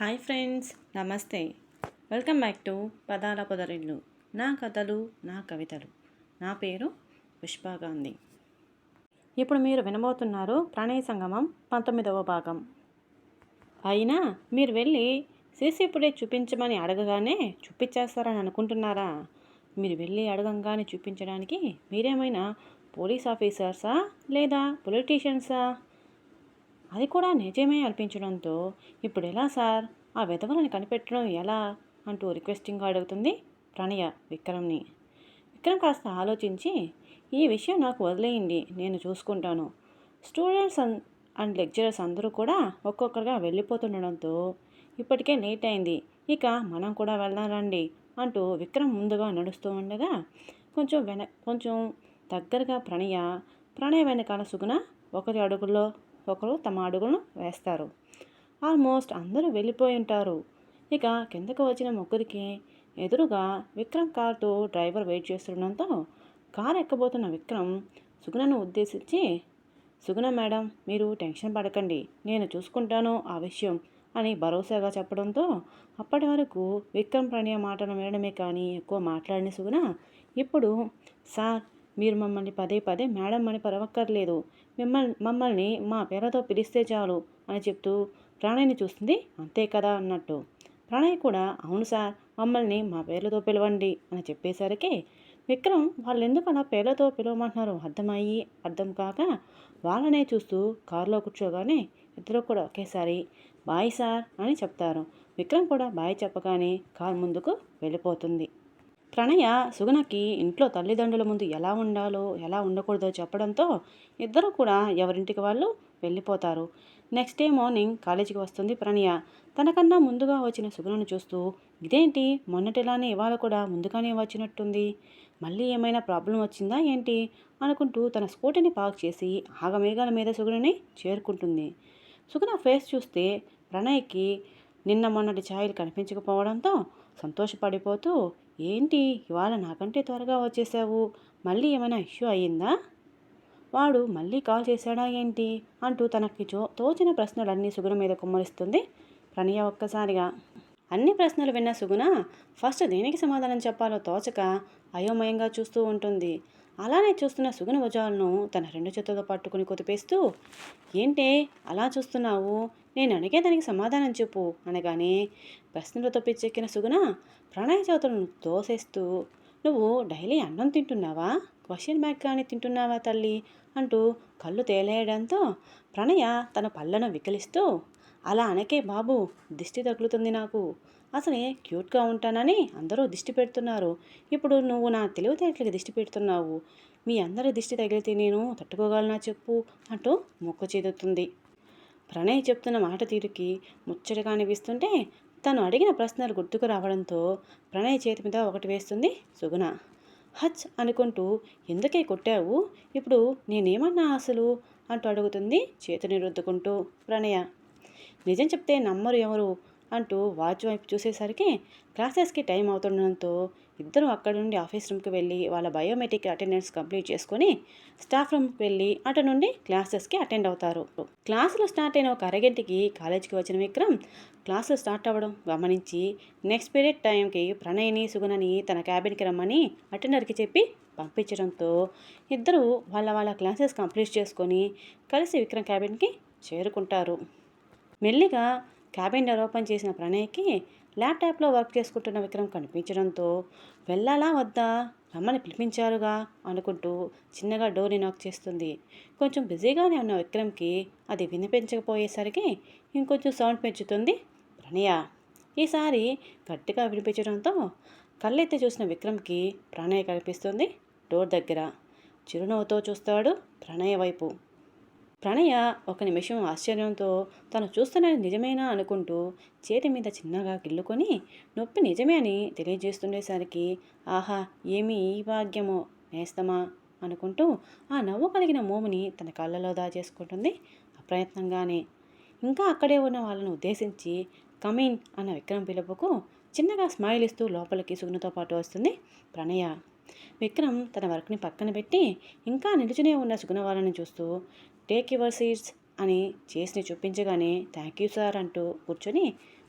Hi friends, నమస్తే. Welcome back to పదాల పొదరిల్లు. నా కథలు, నా కవితలు. నా పేరు పుష్పా గాంధీ. ఇప్పుడు మీరు వినబోతున్నారు ప్రణయ సంగమం 19వ భాగం. అయినా మీరు వెళ్ళి సీసీ ఫుటేజ్ చూపించమని అడగగానే చూపించేస్తారని అనుకుంటున్నారా? మీరు వెళ్ళి అడగంగానే చూపించడానికి మీరేమైనా పోలీస్ ఆఫీసర్సా లేదా పొలిటీషియన్సా? అది కూడా నిజమే అనిపించడంతో, ఇప్పుడు ఎలా సార్, ఆ విధవలను కనిపెట్టడం ఎలా అంటూ రిక్వెస్టింగ్గా అడుగుతుంది ప్రణయ విక్రమ్ని. విక్రమ్ కాస్త ఆలోచించి, ఈ విషయం నాకు వదిలేయండి, నేను చూసుకుంటాను. స్టూడెంట్స్ అండ్ లెక్చరర్స్ అందరూ కూడా ఒక్కొక్కరుగా వెళ్ళిపోతుండడంతో ఇప్పటికే లేట్ అయింది, ఇక మనం కూడా వెళ్దాం రండి అంటూ విక్రమ్ ముందుగా నడుస్తూ ఉండగా కొంచెం దగ్గరగా ప్రణయ వెనకాల సుగుణ ఒకరి అడుగుల్లో ఒకరు తమ అడుగులను వేస్తారు. ఆల్మోస్ట్ అందరూ వెళ్ళిపోయి ఉంటారు. ఇక కిందకు వచ్చిన ముగ్గురికి ఎదురుగా విక్రమ్ కార్తో డ్రైవర్ వెయిట్ చేస్తుండడంతో కారు ఎక్కబోతున్న విక్రమ్ సుగుణను ఉద్దేశించి, సుగుణ మేడం, మీరు టెన్షన్ పడకండి, నేను చూసుకుంటాను ఆ విషయం అని భరోసాగా చెప్పడంతో అప్పటి వరకు విక్రమ్ ప్రణయ మాటలు వినడమే కానీ ఎక్కువ మాట్లాడిన సుగుణ ఇప్పుడు, సార్, మీరు మమ్మల్ని పదే పదే మేడం అని పరవక్కర్లేదు, మమ్మల్ని మా పేరుతో పిలిస్తే చాలు అని చెప్తూ ప్రణయ్ని చూస్తుంది. అంతే కదా అన్నట్టు ప్రణయ్ కూడా, అవును సార్, మమ్మల్ని మా పేర్లతో పిలవండి అని చెప్పేసరికి విక్రమ్ వాళ్ళెందుకు అలా పేర్లతో పిలవమంటున్నారో అర్థం కాక వాళ్ళనే చూస్తూ కారులో కూర్చోగానే ఇద్దరు కూడా ఒకేసారి బాయ్ సార్ అని చెప్తారు. విక్రమ్ కూడా బాయ్ చెప్పగానే కారు ముందుకు వెళ్ళిపోతుంది. ప్రణయ సుగుణకి ఇంట్లో తల్లిదండ్రుల ముందు ఎలా ఉండాలో ఎలా ఉండకూడదో చెప్పడంతో ఇద్దరు కూడా ఎవరింటికి వాళ్ళు వెళ్ళిపోతారు. నెక్స్ట్ డే మార్నింగ్ కాలేజీకి వస్తుంది ప్రణయ. తనకన్నా ముందుగా వచ్చిన సుగుణను చూస్తూ, ఇదేంటి మొన్నటిలానే ఇవాళ కూడా ముందుగానే వచ్చినట్టుంది, మళ్ళీ ఏమైనా ప్రాబ్లం వచ్చిందా ఏంటి అనుకుంటూ తన స్కూటీని పార్క్ చేసి ఆగమేఘాల మీద సుగుణని చేరుకుంటుంది. సుగుణ ఫేస్ చూస్తే ప్రణయ్కి నిన్న మొన్నటి ఛాయలు కనిపించకపోవడంతో సంతోషపడిపోతూ, ఏంటి ఇవాళ నాకంటే త్వరగా వచ్చేసావు, మళ్ళీ ఏమైనా ఇష్యూ అయ్యిందా, వాడు మళ్ళీ కాల్ చేశాడా ఏంటి అంటూ తనకి తోచిన ప్రశ్నలన్నీ సుగుణ మీద కుమ్మరిస్తుంది ప్రణయ ఒక్కసారిగా. అన్ని ప్రశ్నలు విన్న సుగుణ ఫస్ట్ దేనికి సమాధానం చెప్పాలో తోచక అయోమయంగా చూస్తూ ఉంటుంది. అలానే చూస్తున్న సుగుణ భుజాలను తన రెండు చేతులతో పట్టుకుని కుదిపేస్తూ, ఏంటే అలా చూస్తున్నావు, నేను అడిగేదానికి సమాధానం చెప్పు అనగానే ప్రశ్నలతో పిచ్చెక్కిన సుగుణ ప్రణయ్ చేతులను తోసేస్తూ, నువ్వు డైలీ అన్నం తింటున్నావా, క్వశ్చన్ బ్యాక్ కానీ తింటున్నావా తల్లి అంటూ కళ్ళు తేలేయడంతో ప్రణయ తన పళ్ళను వికిలిస్తూ, అలా అనకే బాబు, దిష్టి తగులుతుంది నాకు, అసలే క్యూట్గా ఉంటానని అందరూ దిష్టి పెడుతున్నారు, ఇప్పుడు నువ్వు నా తెలివితేటలకి దిష్టి పెడుతున్నావు, మీ అందరి దిష్టి తగిలితే నేను తట్టుకోగలనా చెప్పు అంటూ మొక్కు చేదుతుంది. ప్రణయ్ చెప్తున్న మాట తీరుకి ముచ్చటగా అనిపిస్తుంటే తను అడిగిన ప్రశ్నలు గుర్తుకు రావడంతో ప్రణయ్ చేతి మీద ఒకటి వేస్తుంది సుగుణ. హచ్ అనుకుంటూ, ఎందుకే కొట్టావు, ఇప్పుడు నేనేమన్నా అసలు అంటూ అడుగుతుంది చేతిని రుద్దుకుంటూ ప్రణయ. నిజం చెప్తే నమ్మరు ఎవరు అంటూ వాచ్ వైపు చూసేసరికి క్లాసెస్కి టైం అవుతుండడంతో ఇద్దరు అక్కడి నుండి ఆఫీస్ రూమ్కి వెళ్ళి వాళ్ళ బయోమెట్రిక్ అటెండెన్స్ కంప్లీట్ చేసుకొని స్టాఫ్ రూమ్కి వెళ్ళి అటు నుండి క్లాసెస్కి అటెండ్ అవుతారు. క్లాసులు స్టార్ట్ అయిన ఒక అరగంటకి కాలేజీకి వచ్చిన విక్రమ్ క్లాసులు స్టార్ట్ అవ్వడం గమనించి నెక్స్ట్ పీరియడ్ టైంకి ప్రణయ్ని సుగుణని తన క్యాబిన్కి రమ్మని అటెండర్కి చెప్పి పంపించడంతో ఇద్దరు వాళ్ళ క్లాసెస్ కంప్లీట్ చేసుకొని కలిసి విక్రమ్ క్యాబిన్కి చేరుకుంటారు. మెల్లిగా క్యాబిన్ డోర్ ఓపెన్ చేసిన ప్రణయ్కి ల్యాప్టాప్లో వర్క్ చేసుకుంటున్న విక్రమ్ కనిపించడంతో వెళ్ళాలా వద్దా, రమ్మని పిలిపించారుగా అనుకుంటూ చిన్నగా డోర్ని నాక్ చేస్తుంది. కొంచెం బిజీగానే ఉన్న విక్రమ్కి అది వినిపించకపోయేసరికి ఇంకొంచెం సౌండ్ పెంచుతుంది ప్రణయ. ఈసారి గట్టిగా వినిపించడంతో కళ్ళెత్తి చూసిన విక్రమ్కి ప్రణయ్ కనిపిస్తుంది డోర్ దగ్గర. చిరునవ్వుతో చూస్తాడు ప్రణయ వైపు. ప్రణయ ఒక నిమిషం ఆశ్చర్యంతో తను చూస్తున్నది నిజమేనా అనుకుంటూ చేతి మీద చిన్నగా గిల్లుకొని నొప్పి నిజమే అని తెలియజేస్తుండేసరికి, ఆహా ఏమి ఈ భాగ్యమో నేస్తమా అనుకుంటూ ఆ నవ్వు కలిగిన మోముని తన కళ్ళలో దాచేసుకుంటుంది అప్రయత్నంగానే. ఇంకా అక్కడే ఉన్న వాళ్ళను ఉద్దేశించి కమిన్ అన్న విక్రమ్ పిలుపుకు చిన్నగా స్మైల్ ఇస్తూ లోపలికి సుగుణతో పాటు వస్తుంది ప్రణయ. విక్రమ్ తన వర్క్ని పక్కన పెట్టి ఇంకా నిలుచునే ఉన్న సుగుణ వాళ్ళని చూస్తూ, టేక్ యువర్ సీట్స్ అని చేసిని చూపించగానే థ్యాంక్ యూ సార్ అంటూ కూర్చొని,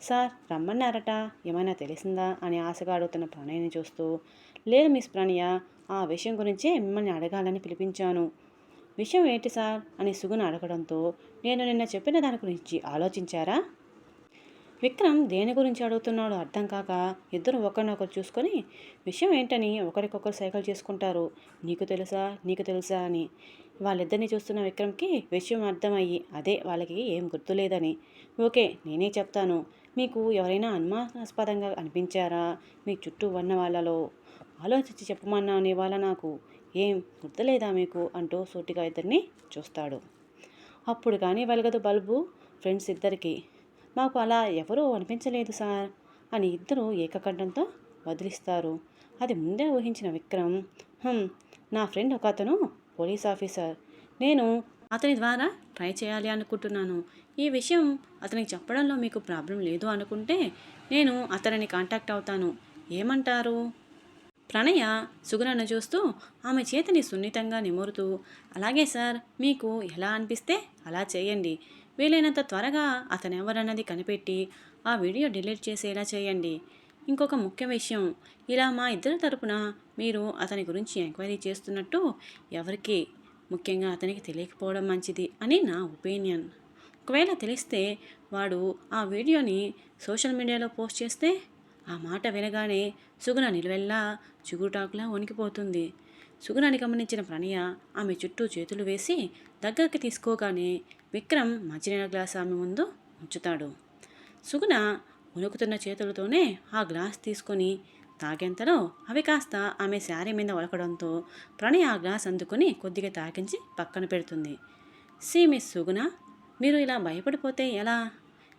సార్ రమ్మన్నారట, ఏమైనా తెలిసిందా అని ఆశగా అడుగుతున్న ప్రణయ్ని చూస్తూ, లేదు మిస్ ప్రణయ, ఆ విషయం గురించే మిమ్మల్ని అడగాలని పిలిపించాను. విషయం ఏంటి సార్ అని సుగుణ అడగడంతో, నేను నిన్న చెప్పిన దాని గురించి ఆలోచించారా? విక్రమ్ దేని గురించి అడుగుతున్నాడో అర్థం కాక ఇద్దరు ఒకరినొకరు చూసుకొని విషయం ఏంటని ఒకరికొకరు సైకిల్ చేసుకుంటారు. నీకు తెలుసా, నీకు తెలుసా అని. వాళ్ళిద్దరిని చూస్తున్న విక్రమ్కి విషయం అర్థమయ్యి అదే వాళ్ళకి ఏం గుర్తులేదని. ఓకే, నేనే చెప్తాను. మీకు ఎవరైనా అనుమానాస్పదంగా అనిపించారా? మీ చుట్టూ ఉన్న వాళ్ళలో ఆలోచించి చెప్పమన్నాను ఇవాళ నాకు. ఏం గుర్తులేదా మీకు అంటూ సూటిగా ఇద్దరిని చూస్తాడు. అప్పుడు కానీ వెలగదు బల్బు ఫ్రెండ్స్ ఇద్దరికి. మాకు అలా ఎవరూ అనిపించలేదు సార్ అని ఇద్దరు ఏకకంఠంతో వదిలిస్తారు. అది ముందే ఊహించిన విక్రమ్, నా ఫ్రెండ్ ఒక అతను పోలీస్ ఆఫీసర్. నేను అతని ద్వారా ట్రై చేయాలి అనుకుంటున్నాను. ఈ విషయం అతనికి చెప్పడంలో మీకు ప్రాబ్లం లేదు అనుకుంటే నేను అతనిని కాంటాక్ట్ అవుతాను. ఏమంటారు? ప్రణయ సుగుణను చూస్తూ ఆమె చేతిని సున్నితంగా నిమురుతూ, అలాగే సార్, మీకు ఎలా అనిపిస్తే అలా చేయండి. వీలైనంత త్వరగా అతనెవరన్నది కనిపెట్టి ఆ వీడియో డిలీట్ చేసేలా చేయండి. ఇంకొక ముఖ్య విషయం, ఇలా మా ఇద్దరి తరపున మీరు అతని గురించి ఎంక్వైరీ చేస్తున్నట్టు ఎవరికి, ముఖ్యంగా అతనికి తెలియకపోవడం మంచిది అని నా ఒపీనియన్. ఒకవేళ తెలిస్తే వాడు ఆ వీడియోని సోషల్ మీడియాలో పోస్ట్ చేస్తే? ఆ మాట వినగానే సుగుణ నిలువెల్లా చిగుటాకులా వణికిపోతుంది. సుగుణని గమనించిన ప్రణయ ఆమె చుట్టూ చేతులు వేసి దగ్గరికి తీసుకోగానే విక్రమ్ మంచినీళ్ళ గ్లాస్ ఆమె ముందు ఉంచుతాడు. సుగుణ వణుకుతున్న చేతులతోనే ఆ గ్లాస్ తీసుకొని తాగేంతలో అవి కాస్త ఆమె శారీ మీద ఒలకడంతో ప్రణయ ఆ గ్లాస్ అందుకొని కొద్దిగా తాగించి పక్కన పెడుతుంది. సి మిస్ సుగుణ, మీరు ఇలా భయపడిపోతే ఎలా?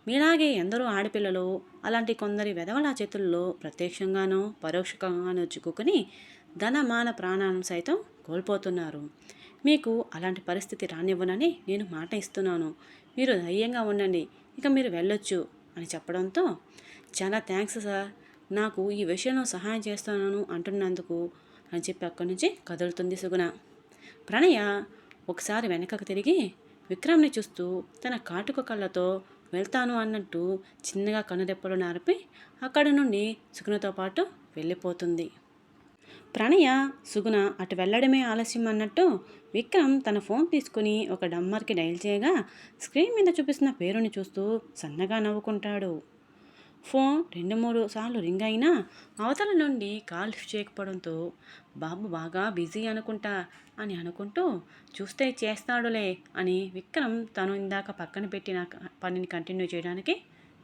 మీలాగే ఎందరో ఆడపిల్లలు అలాంటి కొందరి వెధవల చేతుల్లో ప్రత్యక్షంగానో పరోక్షంగానో చిక్కుకుని ధనమాన ప్రాణాలను సైతం కోల్పోతున్నారు. మీకు అలాంటి పరిస్థితి రానివ్వనని నేను మాట ఇస్తున్నాను. మీరు ధైర్యంగా ఉండండి, ఇక మీరు వెళ్ళొచ్చు అని చెప్పడంతో, చాలా థ్యాంక్స్ సార్, నాకు ఈ విషయంలో సహాయం చేస్తున్నాను అంటున్నందుకు అని చెప్పి అక్కడి నుంచి కదులుతుంది సుగుణ. ప్రణయ ఒకసారి వెనకకు తిరిగి విక్రమ్ని చూస్తూ తన కాటుక కళ్ళతో వెళ్తాను అన్నట్టు చిన్నగా కనురెప్పలు నార్పి అక్కడి నుండి సుగుణతో పాటు వెళ్ళిపోతుంది. ప్రణయ సుగుణ అటు వెళ్ళడమే ఆలస్యం అన్నట్టు విక్రమ్ తన ఫోన్ తీసుకుని ఒక నంబర్కి డయల్ చేయగా స్క్రీన్ మీద చూపిస్తున్న పేరుని చూస్తూ సన్నగా నవ్వుకుంటాడు. ఫోన్ 2-3 సార్లు రింగ్ అయినా అవతల నుండి కాల్ లిఫ్ట్ చేయకపోవడంతో బాబు బాగా బిజీ అనుకుంటా అని అనుకుంటూ చూస్తే చేస్తాడులే అని విక్రమ్ తను ఇందాక పక్కన పెట్టిన పనిని కంటిన్యూ చేయడానికి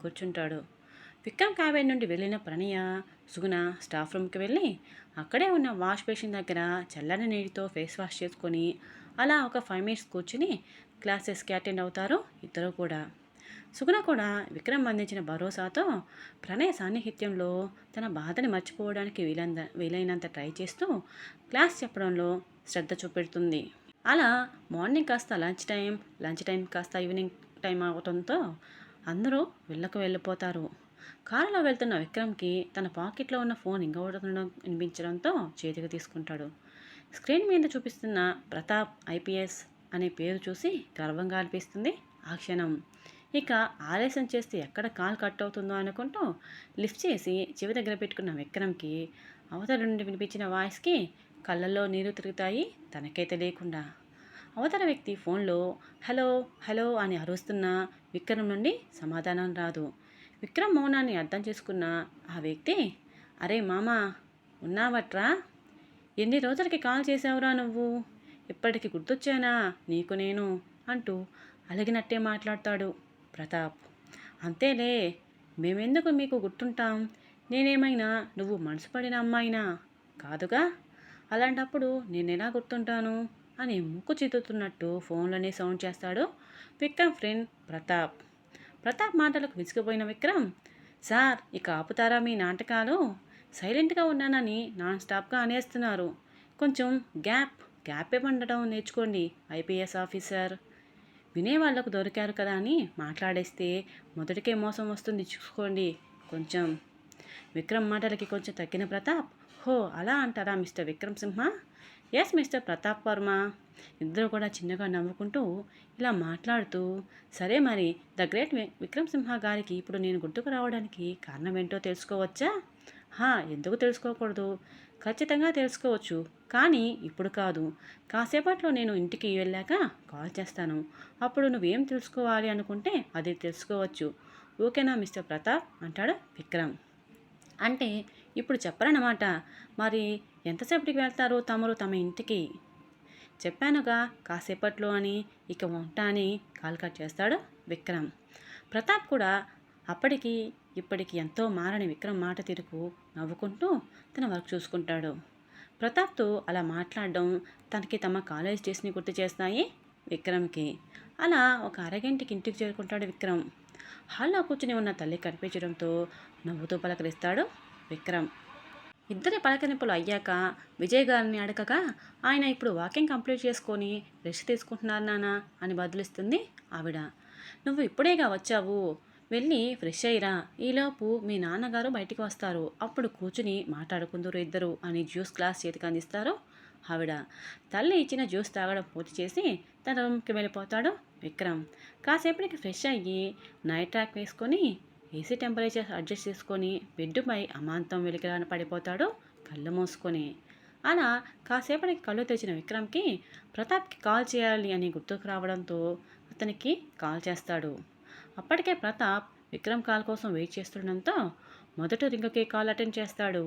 కూర్చుంటాడు. విక్రమ్ క్యాబిన్ నుండి వెళ్ళిన ప్రణయ సుగుణ స్టాఫ్ రూమ్కి వెళ్ళి అక్కడే ఉన్న వాష్ బేసిన్ దగ్గర చల్లని నీటితో ఫేస్ వాష్ చేసుకొని అలా ఒక 5 మినిట్స్ కూర్చుని క్లాసెస్కి అటెండ్ అవుతారు ఇద్దరు కూడా. సుగుణ కూడా విక్రమ్ అందించిన భరోసాతో ప్రణయ సాన్నిహిత్యంలో తన బాధని మర్చిపోవడానికి వీలైనంత ట్రై చేస్తూ క్లాస్ చెప్పడంలో శ్రద్ధ చూపెడుతుంది. అలా మార్నింగ్ కాస్త లంచ్ టైం కాస్త ఈవినింగ్ టైం అవడంతో అందరూ వెళ్ళిపోతారు. కారులో వెళ్తున్న విక్రమ్కి తన పాకెట్లో ఉన్న ఫోన్ ఇంకొకటం వినిపించడంతో చేతికి తీసుకుంటాడు. స్క్రీన్ మీద చూపిస్తున్న ప్రతాప్ ఐపీఎస్ అనే పేరు చూసి గర్వంగా అనిపిస్తుంది ఆ క్షణం. ఇక ఆలస్యం చేస్తే ఎక్కడ కాల్ కట్ అవుతుందో అనుకుంటూ లిఫ్ట్ చేసి చెవి దగ్గర పెట్టుకున్న విక్రమ్కి అవతల నుండి వినిపించిన వాయిస్కి కళ్ళల్లో నీరు తిరుగుతాయి తనకే తెలియకుండా. అవతల వ్యక్తి ఫోన్లో హలో హలో అని అరుస్తున్న విక్రమ్ నుండి సమాధానం రాదు. విక్రమ్ మౌనాన్ని అర్థం చేసుకున్న ఆ వ్యక్తి, అరే మామా ఉన్నావట్రా, ఎన్ని రోజులకి కాల్ చేసావురా నువ్వు, ఇప్పటికి గుర్తొచ్చానా నీకు నేను అంటూ అలిగినట్టే మాట్లాడతాడు ప్రతాప్. అంతేలే, మేమెందుకు మీకు గుర్తుంటాం, నేనేమైనా నువ్వు మనసు పడిన అమ్మాయినా కాదుగా, అలాంటప్పుడు నేనెలా గుర్తుంటాను అని ముక్కు చిత్తుతున్నట్టు ఫోన్లోనే సౌండ్ చేస్తాడు విక్రమ్ ఫ్రెండ్ ప్రతాప్. ప్రతాప్ మాటలకు విసిగిపోయిన విక్రమ్, సార్ ఇక ఆపుతారా మీ నాటకాలు, సైలెంట్గా ఉన్నానని నాన్ స్టాప్గా అనేస్తున్నారు, కొంచెం గ్యాప్ ఇవ్వడం నేర్చుకోండి ఐపీఎస్ ఆఫీసర్, వినేవాళ్లకు దొరికారు కదా అని మాట్లాడేస్తే మొదటికే మోసం వస్తుంది చూసుకోండి కొంచెం. విక్రమ్ మాటలకి కొంచెం తగ్గిన ప్రతాప్, హో అలా అంటారా మిస్టర్ విక్రమ్ సింహ, ఎస్ మిస్టర్ ప్రతాప్ వర్మ. ఇద్దరు కూడా చిన్నగా నవ్వుకుంటూ ఇలా మాట్లాడుతూ, సరే మరి ద గ్రేట్ విక్రమ్ సింహ గారికి ఇప్పుడు నేను గుర్తుకు రావడానికి కారణం ఏంటో తెలుసుకోవచ్చా? ఎందుకు తెలుసుకోకూడదు? ఖచ్చితంగా తెలుసుకోవచ్చు. కానీ ఇప్పుడు కాదు. కాసేపట్లో నేను ఇంటికి వెళ్ళాక కాల్ చేస్తాను. అప్పుడు నువ్వేం తెలుసుకోవాలి అనుకుంటే అది తెలుసుకోవచ్చు. ఓకేనా మిస్టర్ ప్రతాప్ అంటాడు విక్రమ్. అంటే ఇప్పుడు చెప్పరన్నమాట. మరి ఎంతసేపటికి వెళ్తారు తమరు తమ ఇంటికి? చెప్పానుగా కాసేపట్లో అని. ఇక ఉంటా అని కాల్ కట్ చేస్తాడు విక్రమ్. ప్రతాప్ కూడా అప్పటికి ఇప్పటికి ఎంతో మారని విక్రమ్ మాట తీరుకు నవ్వుకుంటూ తన వర్క్ చూసుకుంటాడు. ప్రతాప్తో అలా మాట్లాడడం తనకి తమ కాలేజ్ డేస్ని గుర్తు చేస్తాయి విక్రమ్కి. అలా ఒక అరగంటకి ఇంటికి చేరుకుంటాడు విక్రమ్. హాల్లో కూర్చుని ఉన్న తల్లి కనిపించడంతో నవ్వుతూ పలకరిస్తాడు విక్రమ్. ఇద్దరి పలకరింపులు అయ్యాక విజయ్ గారిని అడగగా ఆయన ఇప్పుడు వాకింగ్ కంప్లీట్ చేసుకొని రెస్ట్ తీసుకుంటున్నారు నాన్న అని బదులిస్తుంది ఆవిడ. నువ్వు ఇప్పుడేగా వచ్చావు, వెళ్ళి ఫ్రెష్ అయ్యిరా, ఈలోపు మీ నాన్నగారు బయటికి వస్తారు, అప్పుడు కూర్చుని మాట్లాడుకుందరు ఇద్దరు అని జ్యూస్ గ్లాస్ చేతికి అందిస్తారు ఆవిడ. తల్లి ఇచ్చిన జ్యూస్ తాగడం పూర్తి చేసి తన రూమ్కి వెళ్ళిపోతాడు విక్రమ్. కాసేపటికి ఫ్రెష్ అయ్యి నైట్ ట్రాక్ వేసుకొని ఏసీ టెంపరేచర్ అడ్జస్ట్ చేసుకొని బెడ్డుపై అమాంతం వెలికిరాన పడిపోతాడు కళ్ళు మూసుకొని. అలా కాసేపటికి కళ్ళు తెరిచిన విక్రమ్కి ప్రతాప్కి కాల్ చేయాలి అని గుర్తుకు రావడంతో అతనికి కాల్ చేస్తాడు. అప్పటికే ప్రతాప్ విక్రమ్ కాల్ కోసం వెయిట్ చేస్తుండడంతో మొదటి రింగ్కి కాల్ అటెండ్ చేస్తాడు.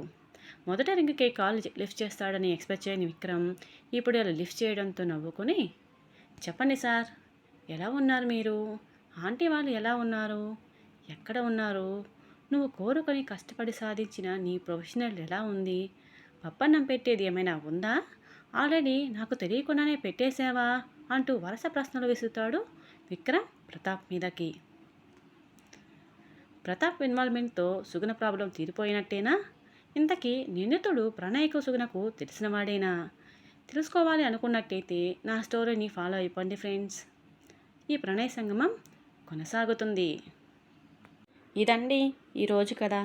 మొదటి రింగ్కి కాల్ లిఫ్ట్ చేస్తాడని ఎక్స్పెక్ట్ చేయని విక్రమ్ ఇప్పుడు అలా లిఫ్ట్ చేయడంతో నవ్వుకొని, చెప్పండి సార్, ఎలా ఉన్నారు మీరు? ఆంటీ వాళ్ళు ఎలా ఉన్నారు? ఎక్కడ ఉన్నారు? నువ్వు కోరుకొని కష్టపడి సాధించిన నీ ప్రొఫెషనల్ ఎలా ఉంది? పప్పన్నం పెట్టేది ఏమైనా ఉందా? ఆల్రెడీ నాకు తెలియకుండానే పెట్టేశావా అంటూ వరుస ప్రశ్నలు విసురుతాడు విక్రమ్ ప్రతాప్ మీదకి. ప్రతాప్ ఇన్వాల్వ్మెంట్తో సుగుణ ప్రాబ్లం తీరిపోయినట్టేనా? ఇంతకీ నిందితుడు ప్రణయ్కు సుగుణకు తెలిసినవాడేనా? తెలుసుకోవాలి అనుకున్నట్టయితే నా స్టోరీని ఫాలో అయిపోండి ఫ్రెండ్స్. ఈ ప్రణయ సంగమం కొనసాగుతుంది. ఇదండి ఈరోజు కథ.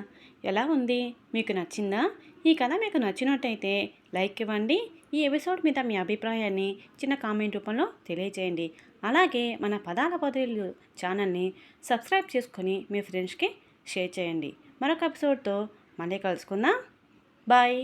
ఎలా ఉంది? మీకు నచ్చిందా? ఈ కథ మీకు నచ్చినట్టయితే లైక్ ఇవ్వండి. ఈ ఎపిసోడ్ మీద మీ అభిప్రాయాన్ని చిన్న కామెంట్ రూపంలో తెలియజేయండి. అలాగే మన పదాల పొదరిల్లు ఛానల్ని సబ్స్క్రైబ్ చేసుకొని మీ ఫ్రెండ్స్కి షేర్ చేయండి. మరొక ఎపిసోడ్తో మళ్ళీ కలుసుకుందాం. బాయ్.